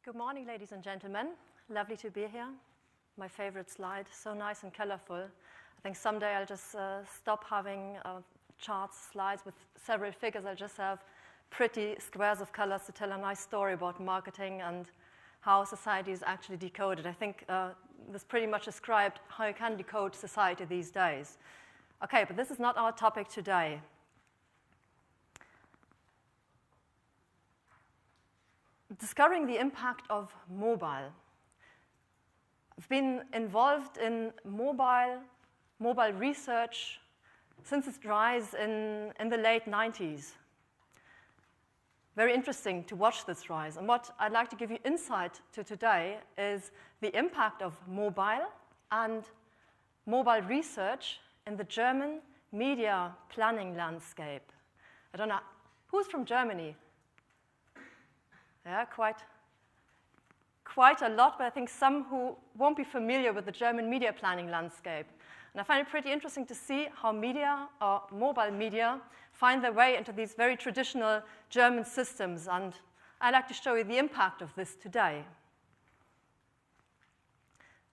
Good morning, ladies and gentlemen. Lovely to be here. My favorite slide, so nice and colorful. I think someday I'll just stop having charts, slides with several figures. I'll just have pretty squares of colors to tell a nice story about marketing and how society is actually decoded. I think this pretty much described how you can decode society these days. Okay, but this is not our topic today. Discovering the impact of mobile. I've been involved in mobile research since its rise in the late 90s. Very interesting to watch this rise. And what I'd like to give you insight to today is the impact of mobile and mobile research in the German media planning landscape. I don't know, who's from Germany? Yeah, quite a lot, but I think some who won't be familiar with the German media planning landscape. And I find it pretty interesting to see how media, or mobile media, find their way into these very traditional German systems. And I'd like to show you the impact of this today.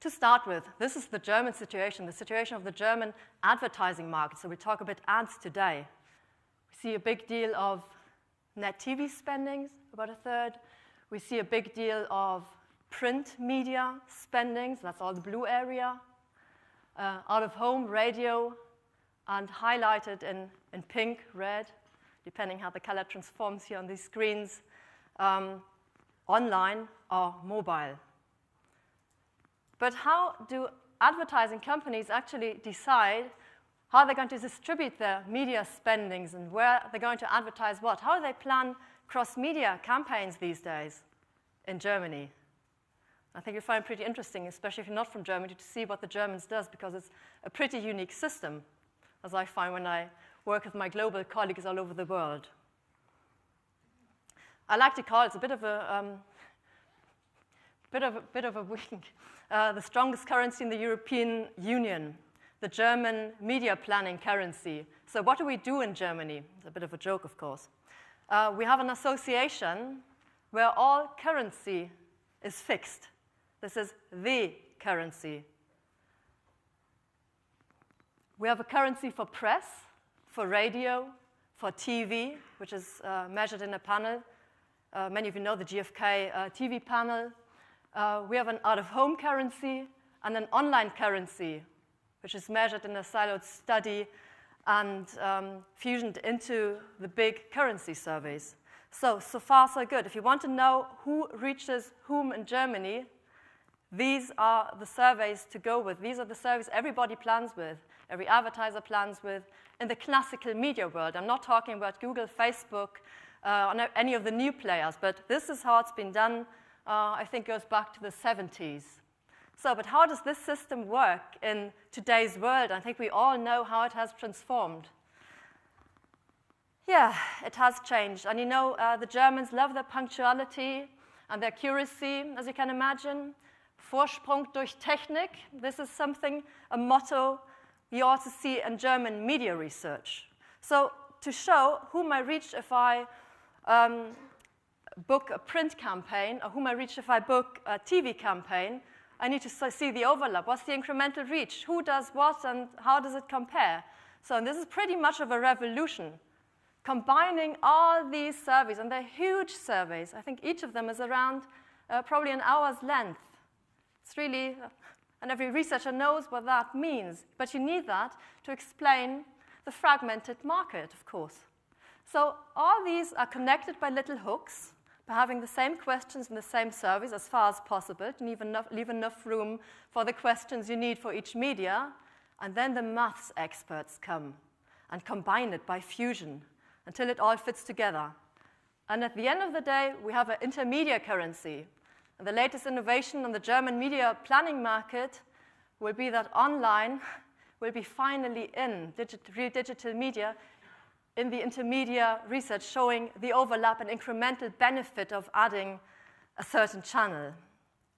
To start with, this is the German situation, the situation of the German advertising market. So we talk about ads today. We see a big deal of net TV spendings, about a third. We see a big deal of print media spendings, that's all the blue area. Out-of-home radio, and highlighted in pink, red, depending how the color transforms here on these screens, online or mobile. But how do advertising companies actually decide how they're going to distribute their media spendings and where they're going to advertise what? How do they plan cross-media campaigns these days in Germany? I think you'll find it pretty interesting, especially if you're not from Germany, to see what the Germans does, because it's a pretty unique system, as I find when I work with my global colleagues all over the world. I like to call it a bit of a wink, the strongest currency in the European Union, the German media planning currency. So what do we do in Germany? It's a bit of a joke, of course. We have an association where all currency is fixed. This is the currency. We have a currency for press, for radio, for TV, which is measured in a panel. Many of you know the GfK TV panel. We have an out-of-home currency and an online currency, which is measured in a siloed study and fusioned into the big currency surveys. So far, so good. If you want to know who reaches whom in Germany, these are the surveys to go with. These are the surveys everybody plans with, every advertiser plans with in the classical media world. I'm not talking about Google, Facebook, or any of the new players, but this is how it's been done, I think goes back to the 70s. So, but how does this system work in today's world? I think we all know how it has transformed. Yeah, it has changed. And you know, the Germans love their punctuality and their accuracy, as you can imagine. Vorsprung durch Technik. This is something, a motto you also see in German media research. So to show whom I reach if I book a print campaign, or whom I reach if I book a TV campaign, I need to see the overlap. What's the incremental reach? Who does what and how does it compare? So this is pretty much of a revolution. Combining all these surveys, and they're huge surveys. I think each of them is around probably an hour's length. It's really, and every researcher knows what that means. But you need that to explain the fragmented market, of course. So all these are connected by little hooks, by having the same questions in the same surveys as far as possible, to leave enough room for the questions you need for each media. And then the maths experts come and combine it by fusion until it all fits together. And at the end of the day, we have an intermedia currency. And the latest innovation on the German media planning market will be that online will be finally in real digital media in the intermedia research, showing the overlap and incremental benefit of adding a certain channel.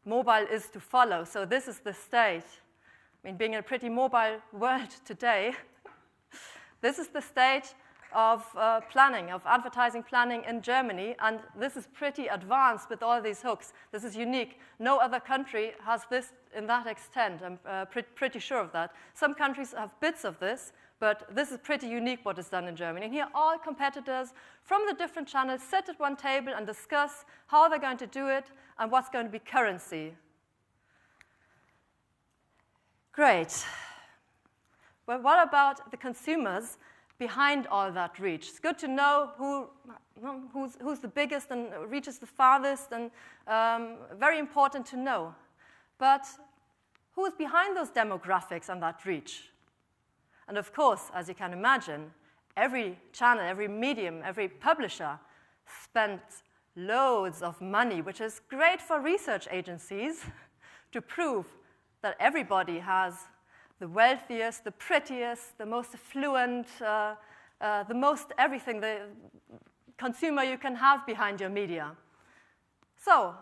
Mobile is to follow, so this is the state. I mean, being in a pretty mobile world today, this is the state of planning, of advertising planning in Germany, and this is pretty advanced with all these hooks. This is unique. No other country has this in that extent. I'm pretty sure of that. Some countries have bits of this, but this is pretty unique what is done in Germany. And here all competitors from the different channels sit at one table and discuss how they're going to do it and what's going to be currency. Great. Well, what about the consumers behind all that reach? It's good to know who's the biggest and reaches the farthest, and very important to know. But who's behind those demographics and that reach? And of course, as you can imagine, every channel, every medium, every publisher spent loads of money, which is great for research agencies to prove that everybody has the wealthiest, the prettiest, the most affluent, the most everything, the consumer you can have behind your media. So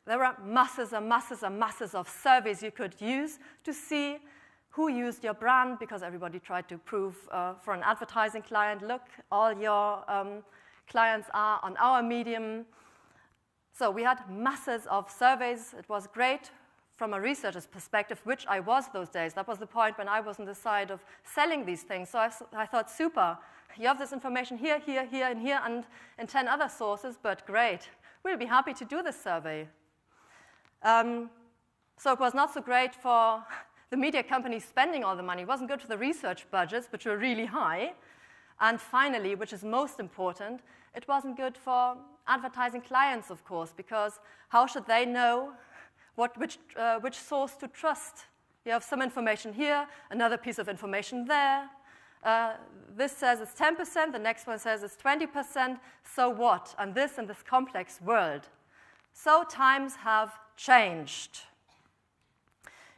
there were masses and masses and masses of surveys you could use to see who used your brand, because everybody tried to prove for an advertising client, look, all your clients are on our medium. So we had masses of surveys. It was great from a researcher's perspective, which I was those days. That was the point when I was on the side of selling these things. So I thought, super, you have this information here, here, here, and here, and in 10 other sources, but great. We'll be happy to do this survey. So it was not so great for the media companies spending all the money. It wasn't good for the research budgets, which were really high. And finally, which is most important, it wasn't good for advertising clients, of course, because how should they know which source to trust? You have some information here, another piece of information there. This says it's 10%, the next one says it's 20%, so what? And this in this complex world. So times have changed.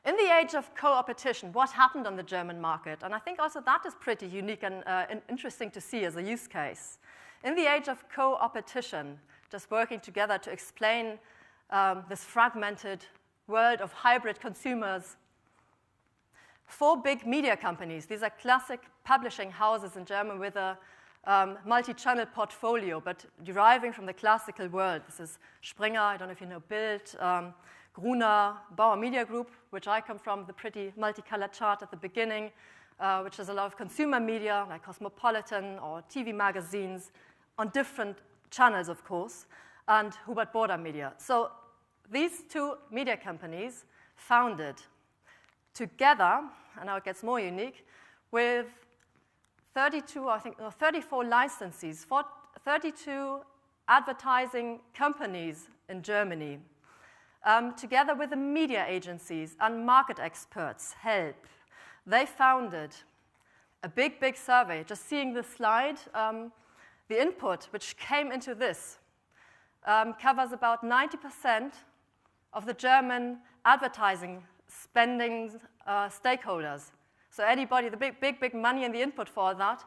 In the age of co-opetition, what happened on the German market? And I think also that is pretty unique and interesting to see as a use case. In the age of co-opetition, just working together to explain this fragmented world of hybrid consumers, 4 big media companies, these are classic publishing houses in Germany with a multi-channel portfolio, but deriving from the classical world. This is Springer, I don't know if you know Bild, Gruner, Bauer Media Group, which I come from, the pretty multicolored chart at the beginning, which has a lot of consumer media, like Cosmopolitan or TV magazines, on different channels, of course, and Hubert Burda Media. So these 2 media companies founded together, and now it gets more unique, with 34 licensees for 32 advertising companies in Germany, together with the media agencies and market experts, help. They founded a big, big survey. Just seeing this slide, the input which came into this covers about 90% of the German advertising spending stakeholders. So anybody, the big money and the input for that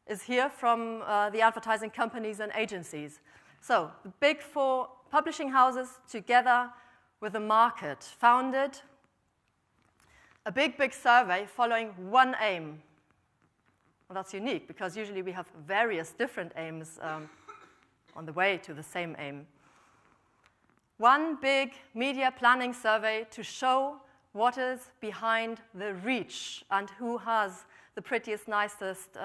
is here from the advertising companies and agencies. So the big 4 publishing houses together with the market founded a big survey following one aim. Well, that's unique because usually we have various different aims on the way to the same aim. One big media planning survey to show what is behind the reach and who has the prettiest, nicest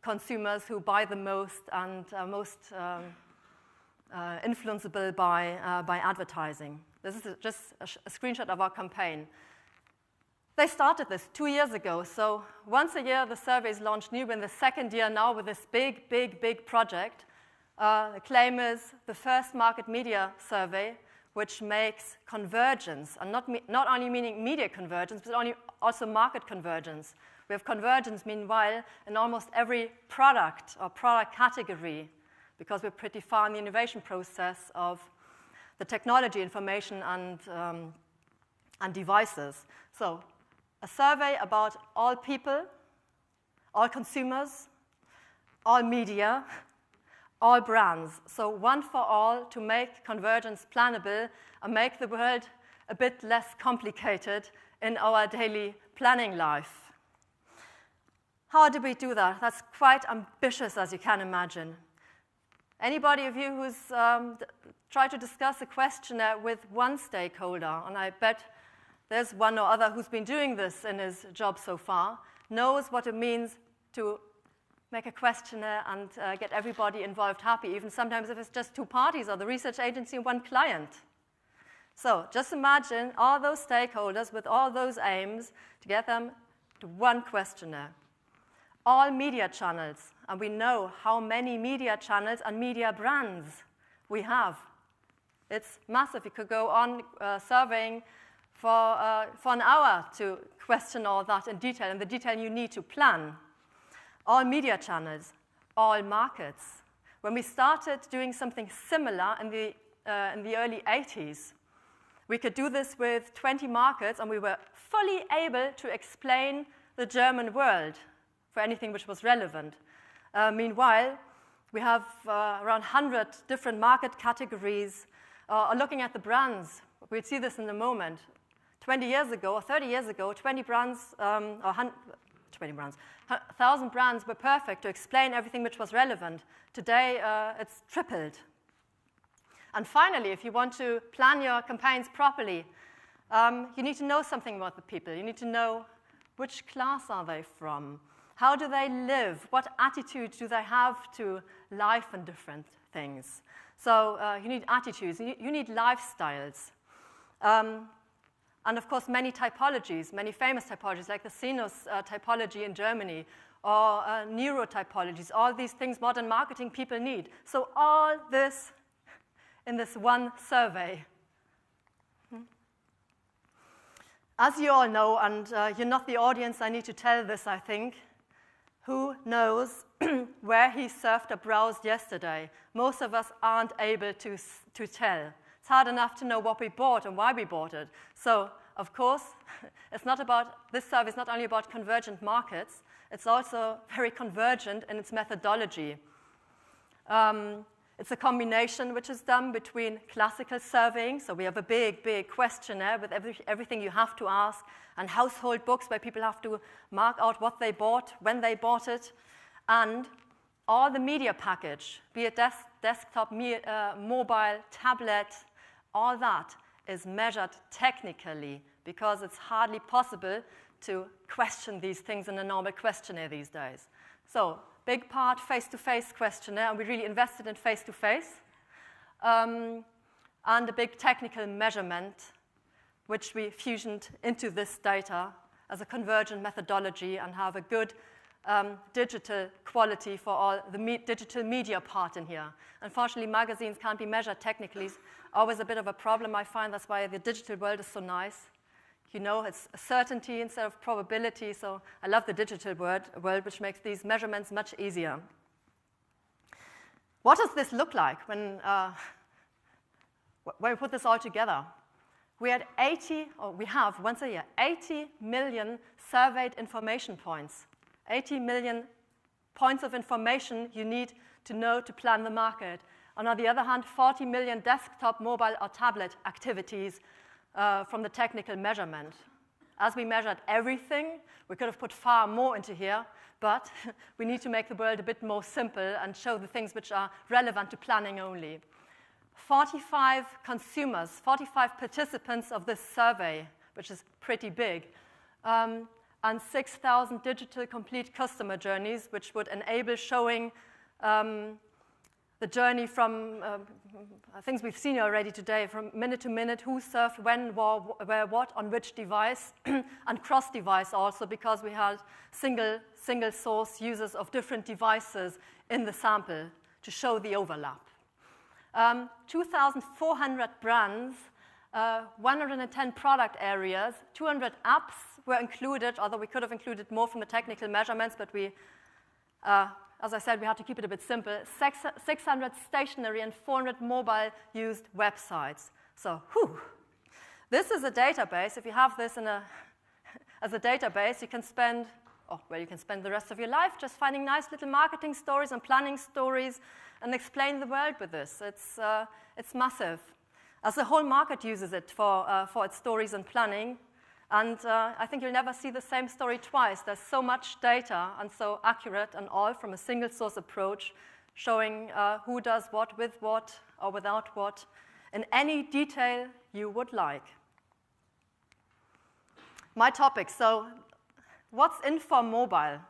consumers who buy the most and are most influenceable by advertising. This is just a screenshot of our campaign. They started this 2 years ago, so once a year the survey is launched new. We're in the 2nd year now with this big project. The claim is the first market media survey which makes convergence, and not only meaning media convergence, but also market convergence. We have convergence, meanwhile, in almost every product or product category, because we're pretty far in the innovation process of the technology, information, and devices. So a survey about all people, all consumers, all media, all brands. So one for all to make convergence plannable and make the world a bit less complicated in our daily planning life. How do we do that? That's quite ambitious, as you can imagine. Anybody of you who's tried to discuss a questionnaire with one stakeholder, and I bet there's one or other who's been doing this in his job so far, knows what it means to make a questionnaire and get everybody involved happy, even sometimes if it's just two parties or the research agency and one client. So just imagine all those stakeholders with all those aims to get them to one questionnaire. All media channels, and we know how many media channels and media brands we have. It's massive. You could go on surveying for an hour to question all that in detail, and the detail you need to plan. All media channels, all markets. When we started doing something similar in the early 80s, we could do this with 20 markets, and we were fully able to explain the German world for anything which was relevant. Meanwhile, we have around 100 different market categories. Looking at the brands, we'll see this in a moment. 20 years ago or 30 years ago, 20 brands, 1,000 brands were perfect to explain everything which was relevant. Today, it's tripled. And finally, if you want to plan your campaigns properly, you need to know something about the people. You need to know which class are they from, how do they live, what attitude do they have to life and different things. So you need attitudes, you need lifestyles. And of course, many typologies, many famous typologies, like the Sinus typology in Germany, or neurotypologies, all these things modern marketing people need. So all this in this one survey. As you all know, and you're not the audience, I need to tell this, I think, who knows where he surfed or browsed yesterday? Most of us aren't able to tell. It's hard enough to know what we bought and why we bought it. So, of course, this survey is not only about convergent markets, it's also very convergent in its methodology. It's a combination which is done between classical surveying, so we have a big, big questionnaire with everything you have to ask, and household books where people have to mark out what they bought, when they bought it, and all the media package, be it desktop, mobile, tablet, all that is measured technically because it's hardly possible to question these things in a normal questionnaire these days. So, big part, face-to-face questionnaire, and we really invested in face-to-face. And a big technical measurement, which we fusioned into this data as a convergent methodology and have a good digital quality for all the digital media part in here. Unfortunately, magazines can't be measured technically. Always a bit of a problem, I find. That's why the digital world is so nice. You know, it's certainty instead of probability, so I love the digital world, which makes these measurements much easier. What does this look like when we put this all together? We have once a year, 80 million surveyed information points. 80 million points of information you need to know to plan the market. And on the other hand, 40 million desktop, mobile, or tablet activities from the technical measurement. As we measured everything, we could have put far more into here, but we need to make the world a bit more simple and show the things which are relevant to planning only. 45 consumers, 45 participants of this survey, which is pretty big, and 6,000 digital complete customer journeys, which would enable showing the journey from things we've seen already today, from minute to minute, who surfed, when, where, what, on which device, and cross-device also, because we had single source users of different devices in the sample to show the overlap. 2,400 brands, 110 product areas, 200 apps were included, although we could have included more from the technical measurements, but we, as I said, we had to keep it a bit simple. 600 stationary and 400 mobile-used websites. So, this is a database. If you have this as a database, you can spend, you can spend the rest of your life just finding nice little marketing stories and planning stories and explain the world with this. It's massive. As the whole market uses it for its stories and planning, And I think you'll never see the same story twice. There's so much data and so accurate and all from a single source approach, showing who does what with what or without what in any detail you would like. My topic, so what's in for mobile?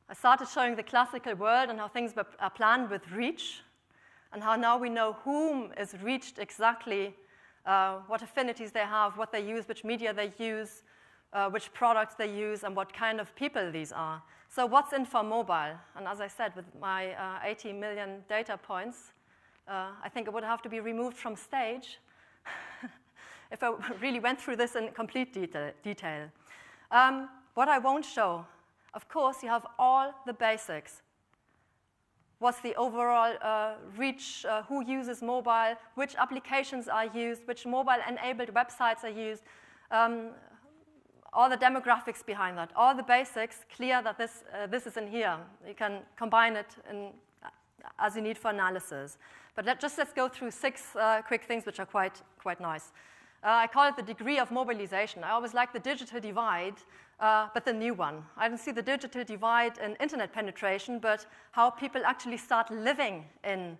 I started showing the classical world and how things are planned with reach, and how now we know whom is reached exactly, what affinities they have, what they use, which media they use, which products they use, and what kind of people these are. So what's in for mobile? And as I said, with my 80 million data points, I think it would have to be removed from stage if I really went through this in complete detail. What I won't show, of course, you have all the basics. What's the overall reach, who uses mobile, which applications are used, which mobile-enabled websites are used, all the demographics behind that, all the basics, clear that this is in here. You can combine it as you need for analysis. But let's go through 6 quick things which are quite nice. I call it the degree of mobilization. I always like the digital divide, but the new one. I don't see the digital divide in internet penetration, but how people actually start living in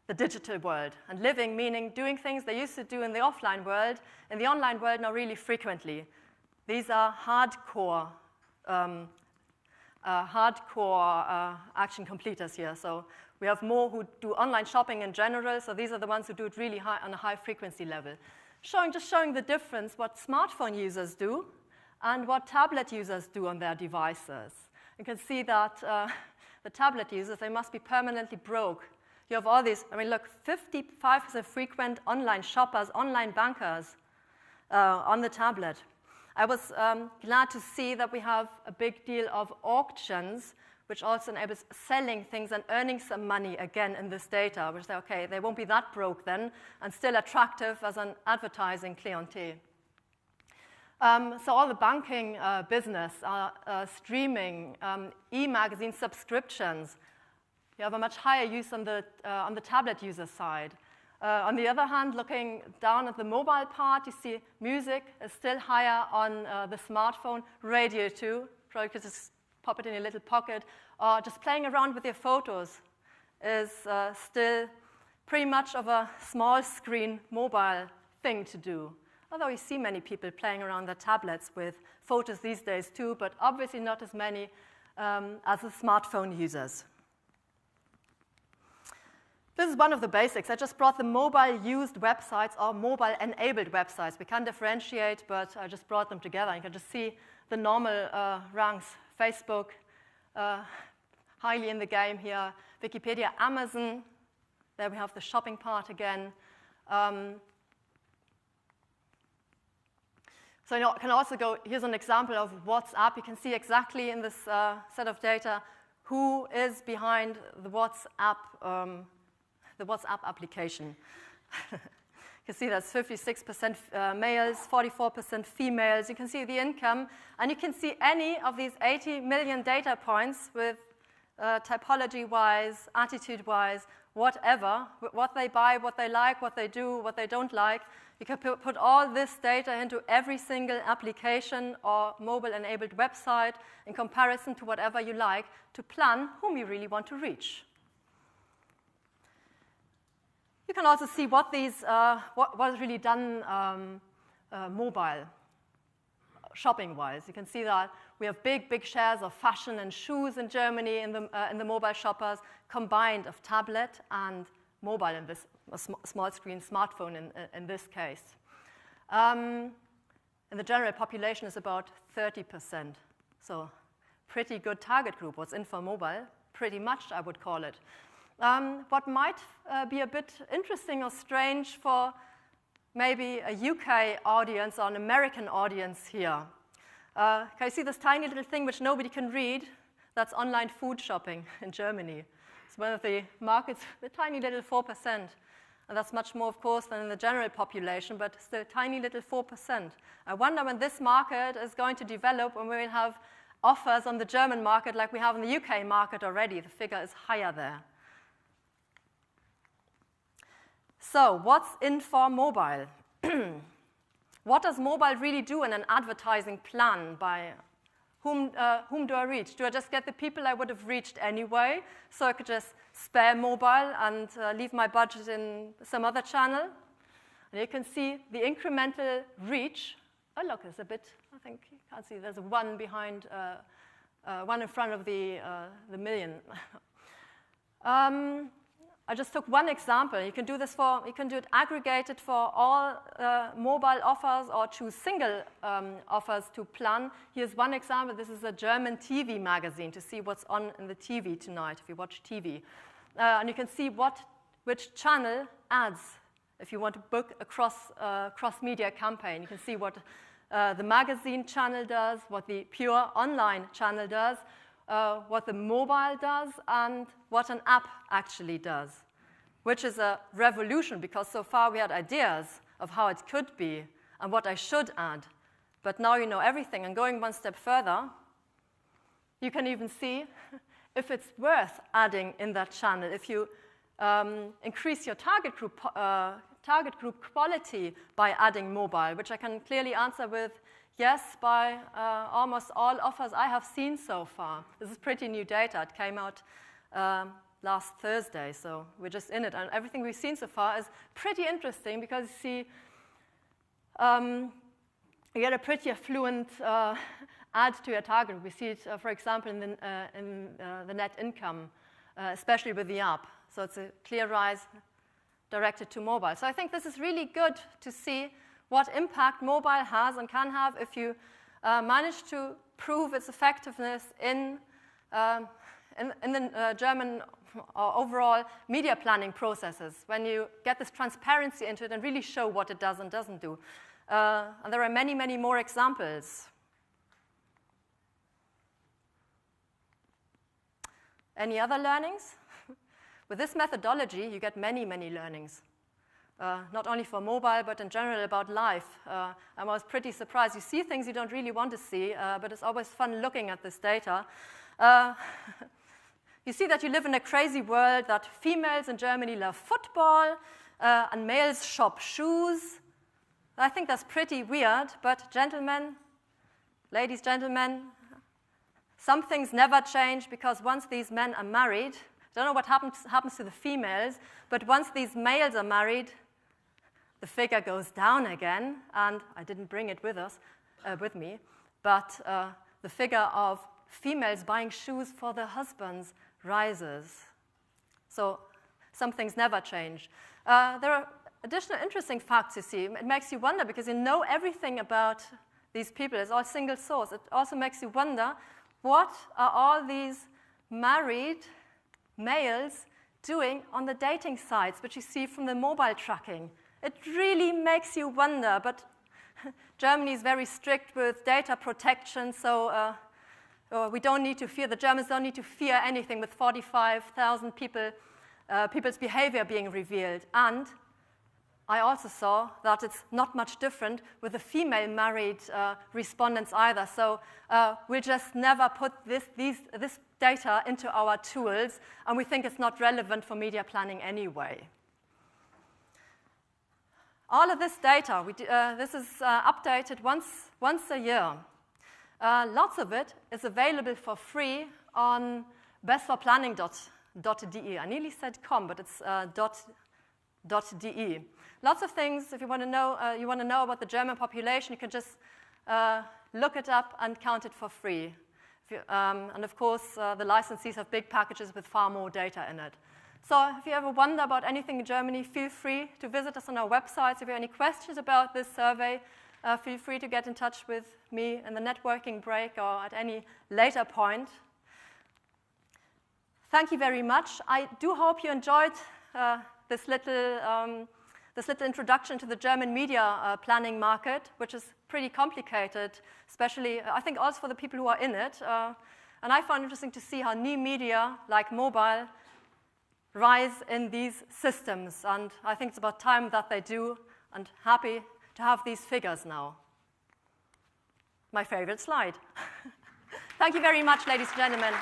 the digital world. And living meaning doing things they used to do in the offline world, in the online world now really frequently. These are hardcore action completers here. So we have more who do online shopping in general, so these are the ones who do it really high on a high frequency level. Just showing the difference what smartphone users do and what tablet users do on their devices. You can see that the tablet users, they must be permanently broke. You have all these, I mean, look, 55% frequent online shoppers, online bankers on the tablet. I was glad to see that we have a big deal of auctions, which also enables selling things and earning some money again in this data, which say, okay, they won't be that broke then, and still attractive as an advertising clientele. So all the banking business, streaming, e-magazine subscriptions, you have a much higher use on the tablet user side. On the other hand, looking down at the mobile part, you see music is still higher on the smartphone, radio too, probably could just pop it in your little pocket, or just playing around with your photos is still pretty much of a small screen mobile thing to do. Although we see many people playing around their tablets with photos these days too, but obviously not as many as the smartphone users. This is one of the basics. I just brought the mobile-used websites or mobile-enabled websites. We can differentiate, but I just brought them together. You can just see the normal ranks. Facebook, highly in the game here. Wikipedia, Amazon. There we have the shopping part again. So you can also go, here's an example of WhatsApp. You can see exactly in this set of data who is behind the WhatsApp application. You can see that's 56% males, 44% females. You can see the income, and you can see any of these 80 million data points with typology-wise, attitude-wise, whatever, what they buy, what they like, what they do, what they don't like. You can put all this data into every single application or mobile-enabled website in comparison to whatever you like to plan whom you really want to reach. You can also see what was really done mobile, shopping-wise. You can see that we have big shares of fashion and shoes in Germany in the mobile shoppers, combined of tablet and mobile in this small screen smartphone in this case. And the general population is about 30%. So pretty good target group. What's in for mobile? Pretty much, I would call it. What might be a bit interesting or strange for maybe a UK audience or an American audience here. Can you see this tiny little thing which nobody can read? That's online food shopping in Germany. It's one of the markets, the tiny little 4%. And that's much more, of course, than in the general population, but still tiny little 4%. I wonder when this market is going to develop, when we will have offers on the German market like we have in the UK market already. The figure is higher there. So what's in for mobile? what does mobile really do in an advertising plan? By whom do I reach? Do I just get the people I would have reached anyway, so I could just spare mobile and leave my budget in some other channel? And you can see the incremental reach. Oh, look, there's a bit, I think you can't see, there's a 1 behind, 1 in front of the million. I just took one example. You can do this you can do it aggregated for all mobile offers or choose single offers to plan. Here's one example. This is a German TV magazine to see what's on in the TV tonight if you watch TV. And you can see which channel adds if you want to book a cross-media campaign. You can see what the magazine channel does, what the pure online channel does, what the mobile does, and what an app actually does, which is a revolution because so far we had ideas of how it could be and what I should add. But now you know everything. And going one step further, you can even see if it's worth adding in that channel. If you increase your target group quality by adding mobile, which I can clearly answer with yes by almost all offers I have seen so far. This is pretty new data. It came out last Thursday, so we're just in it. And everything we've seen so far is pretty interesting because you see you get a pretty affluent add to your target. We see it, for example, in the net income, especially with the app. So it's a clear rise directed to mobile. So I think this is really good to see what impact mobile has and can have if you manage to prove its effectiveness in the German overall media planning processes, when you get this transparency into it and really show what it does and doesn't do. And there are many, many more examples. Any other learnings? With this methodology, you get many, many learnings. Not only for mobile, but in general about life. I was pretty surprised. You see things you don't really want to see, but it's always fun looking at this data. You see that you live in a crazy world, that females in Germany love football, and males shop shoes. I think that's pretty weird, but gentlemen, ladies, gentlemen, some things never change because once these men are married, I don't know what happens to the females, but once these males are married, the figure goes down again, and I didn't bring it with me, but the figure of females buying shoes for their husbands rises. So some things never change. There are additional interesting facts you see. It makes you wonder because you know everything about these people. It's all single source. It also makes you wonder, what are all these married males doing on the dating sites, which you see from the mobile tracking? It really makes you wonder, but Germany is very strict with data protection, so we don't need to fear, the Germans don't need to fear anything with 45,000 people's behavior being revealed. And I also saw that it's not much different with the female married respondents either. So we'll just never put this data into our tools, and we think it's not relevant for media planning anyway. All of this data, this is updated once a year. Lots of it is available for free on bestforplanning.de. I nearly said .com, but it's .de. Lots of things, if you want to know about the German population, you can just look it up and count it for free. And of course, the licensees have big packages with far more data in it. So if you ever wonder about anything in Germany, feel free to visit us on our websites. If you have any questions about this survey, feel free to get in touch with me in the networking break or at any later point. Thank you very much. I do hope you enjoyed this little introduction to the German media planning market, which is pretty complicated, especially, I think, also for the people who are in it. And I found it interesting to see how new media, like mobile, rise in these systems. And I think it's about time that they do, and happy to have these figures now. My favorite slide. Thank you very much, ladies and gentlemen.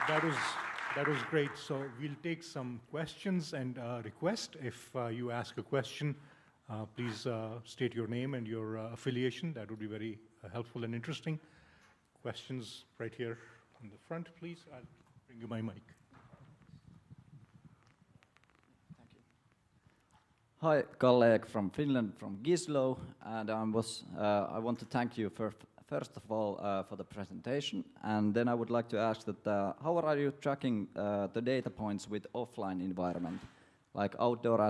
That was great. So we'll take some questions and request. If you ask a question, Please state your name and your affiliation. That would be very helpful and interesting. Questions right here in the front, please. I'll bring you my mic. Thank you. Hi, colleague from Finland, from Gislo, and I want to thank you first of all for the presentation, and then I would like to ask that how are you tracking the data points with offline environment, like outdoor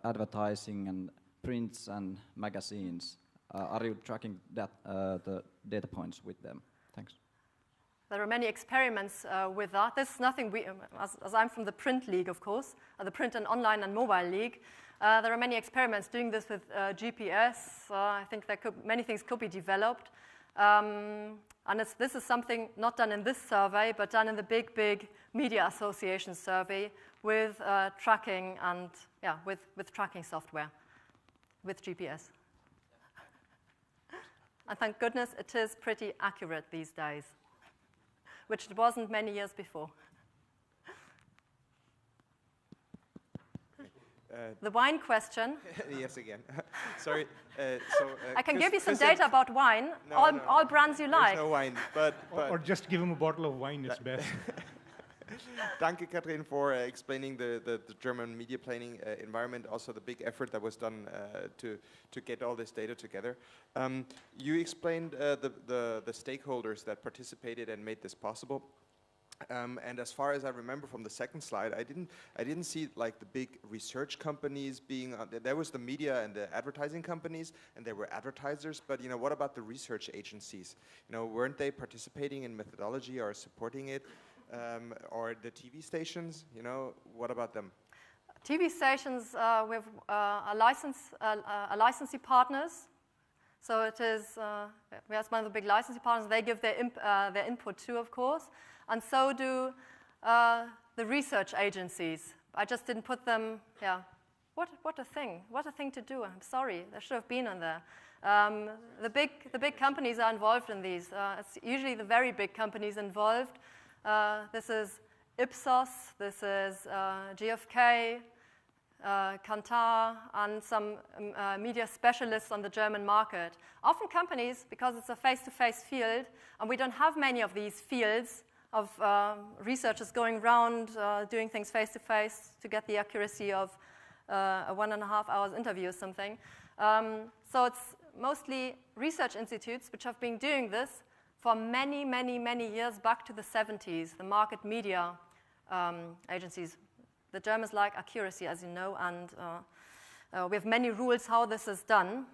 advertising and prints and magazines? Are you tracking that the data points with them? Thanks. There are many experiments with that. This is nothing we, as I'm from the print league, of course, the print and online and mobile league. There are many experiments doing this with GPS. I think many things could be developed. And this is something not done in this survey, but done in the big media association survey with tracking and, with tracking software, with GPS. And thank goodness it is pretty accurate these days, which it wasn't many years before. The wine question. Yes, again. Sorry. I can give you some data about wine, all brands you like. There's no wine, but or just give him a bottle of wine, it's best. Danke, Catherin, for explaining the German media planning environment, also the big effort that was done to get all this data together. You explained the stakeholders that participated and made this possible. And as far as I remember from the second slide, I didn't see like the big research companies being. There was the media and the advertising companies, and there were advertisers. But what about the research agencies? Weren't they participating in methodology or supporting it? Or the TV stations, what about them? TV stations, we have licensee partners. So it is, we have one of the big licensee partners. They give their input too, of course. And so do the research agencies. I just didn't put them, what a thing to do. I'm sorry, they should have been on there. The big companies are involved in these. It's usually the very big companies involved. This is Ipsos, this is GfK, Kantar, and some media specialists on the German market. Often companies, because it's a face-to-face field, and we don't have many of these fields of researchers going around doing things face-to-face to get the accuracy of a 1.5 hours interview or something. So it's mostly research institutes which have been doing this for many years, back to the 70s, the market media agencies. The Germans like accuracy, as you know, and we have many rules how this is done.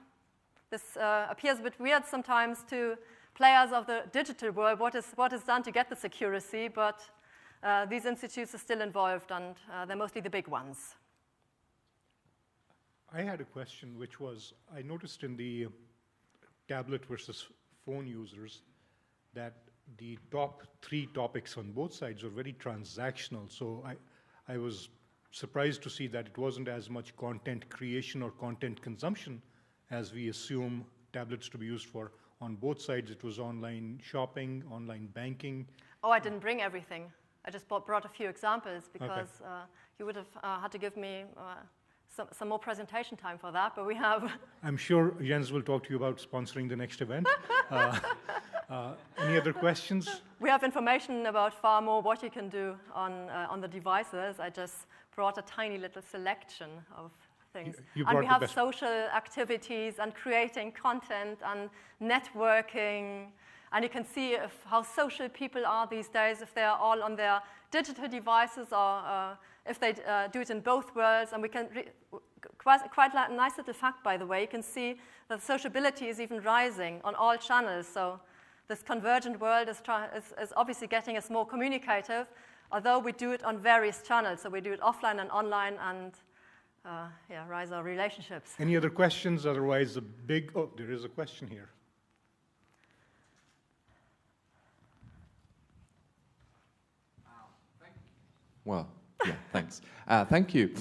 This appears a bit weird sometimes to players of the digital world, what is done to get this accuracy, but these institutes are still involved, and they're mostly the big ones. I had a question, which was, I noticed in the tablet versus phone users that the top 3 topics on both sides were very transactional. So I was surprised to see that it wasn't as much content creation or content consumption as we assume tablets to be used for. On both sides, it was online shopping, online banking. Oh, I didn't bring everything. I just brought a few examples because you would have had to give me some more presentation time for that, but we have. I'm sure Jens will talk to you about sponsoring the next event. Any other questions? We have information about far more what you can do on the devices. I just brought a tiny little selection of things. And we have social activities and creating content and networking. And you can see how social people are these days, if they are all on their digital devices or if they do it in both worlds. And we can, quite a nice little fact, by the way, you can see that sociability is even rising on all channels. So this convergent world is obviously getting us more communicative, although we do it on various channels. So we do it offline and online and rise our relationships. Any other questions? Otherwise, there is a question here. Well, yeah, thanks. Thank you.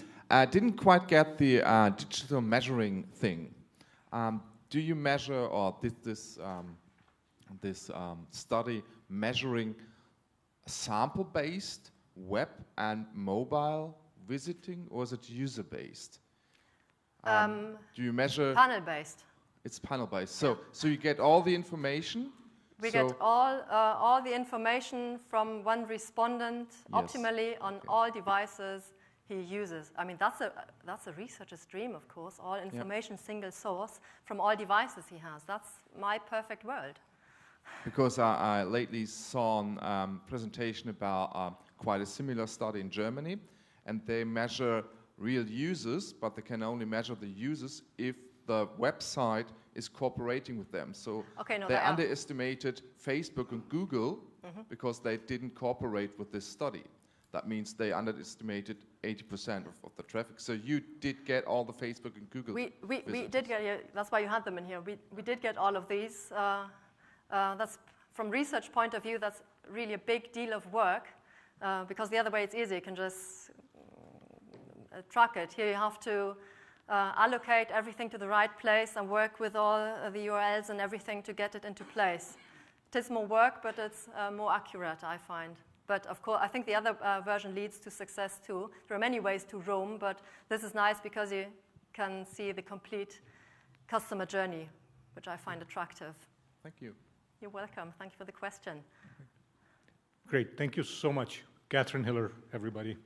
Didn't quite get the digital measuring thing. Do you measure, or did this study measuring sample-based web and mobile visiting, or is it user-based? Do you measure? Panel-based. It's panel-based. So you get all the information. We get all the information from one respondent optimally on all devices he uses. I mean, that's a researcher's dream, of course. All information, single source from all devices he has. That's my perfect world. Because I lately saw a presentation about quite a similar study in Germany, and they measure real users, but they can only measure the users if the website is cooperating with them. So they underestimated Facebook and Google because they didn't cooperate with this study. That means they underestimated 80% of the traffic. So you did get all the Facebook and Google we did get, that's why you had them in here. We did get all of these. That's, from research point of view, that's really a big deal of work, because the other way it's easy. You can just track it. Here you have to allocate everything to the right place and work with all the URLs and everything to get it into place. It is more work, but it's more accurate, I find. But of course, I think the other version leads to success too. There are many ways to roam, but this is nice because you can see the complete customer journey, which I find attractive. Thank you. You're welcome. Thank you for the question. Great. Thank you so much. Catherin Hiller, everybody.